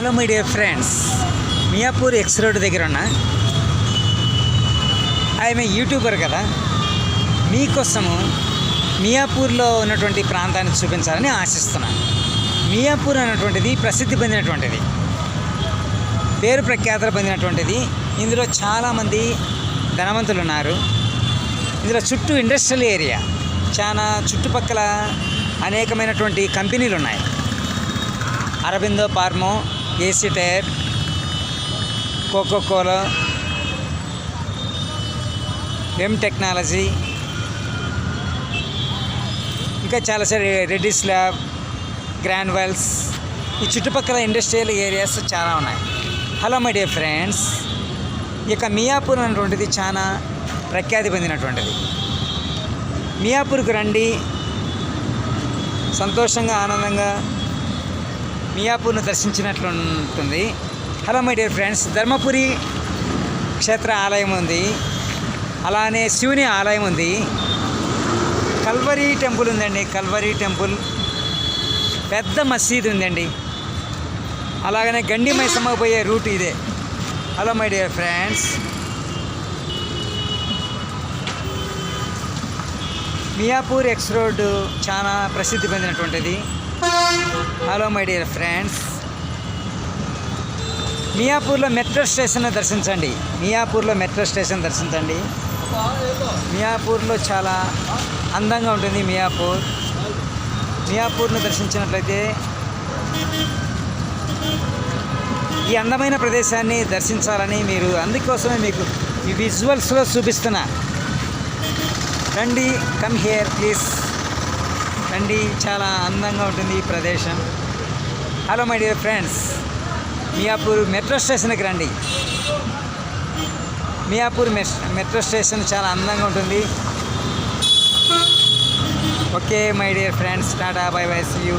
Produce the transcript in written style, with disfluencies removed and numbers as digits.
Hello my dear friends, Miyapur X road దగ్గర ఉన్న ఆమె యూట్యూబర్ కదా, మీకోసము మియాపూర్లో ఉన్నటువంటి ప్రాంతాన్ని చూపించాలని ఆశిస్తున్నాను. మియాపూర్ అనేటువంటిది ప్రసిద్ధి పొందినటువంటిది, పేరు ప్రఖ్యాతలు పొందినటువంటిది. ఇందులో చాలామంది ధనవంతులు ఉన్నారు. ఇందులో చుట్టూ ఇండస్ట్రియల్ ఏరియా, చాలా చుట్టుపక్కల అనేకమైనటువంటి కంపెనీలు ఉన్నాయి. అరబిందో ఫార్మో, ఏసీ టైర్, కోకోకోలా, ఎం టెక్నాలజీ, ఇంకా చాలా రెడ్డిస్ ల్యాబ్, గ్రాన్యువల్స్, ఈ చుట్టుపక్కల ఇండస్ట్రియల్ ఏరియాస్ చాలా ఉన్నాయి. హలో మై డియర్ ఫ్రెండ్స్, ఇక మియాపూర్ అనేటువంటిది చాలా ప్రఖ్యాతి పొందినటువంటిది. మియాపూర్కు రండి, సంతోషంగా ఆనందంగా మియాపూర్ను దర్శించినట్లు ఉంటుంది. Hello my dear friends, Dharmapuri క్షేత్ర ఆలయం ఉంది, అలానే శివుని ఆలయం ఉంది, కల్వరీ టెంపుల్ ఉందండి. కల్వరీ టెంపుల్, పెద్ద మసీద్ ఉందండి. అలాగనే గండి మైసమ్మ పోయే రూట్ ఇదే. Hello my dear friends, Miyapur X road చాలా ప్రసిద్ధి పొందినటువంటిది. హలో మై డియర్ ఫ్రెండ్స్, మియాపూర్లో మెట్రో స్టేషన్ దర్శించండి. మియాపూర్లో మెట్రో స్టేషన్ దర్శించండి. మియాపూర్లో చాలా అందంగా ఉంటుంది. మియాపూర్ను దర్శించినట్లయితే ఈ అందమైన ప్రదేశాన్ని దర్శించాలని మీరు, అందుకోసమే మీకు ఈ విజువల్స్లో చూపిస్తున్నా. రండి, కమ్ హియర్ ప్లీజ్, రండి, చాలా అందంగా ఉంటుంది ఈ ప్రదేశం. Hello my dear friends, Miyapur metro స్టేషన్కి రండి. మియాపూర్ మెట్రో స్టేషన్ చాలా అందంగా ఉంటుంది. Okay my dear friends, tata, bye bye, see you.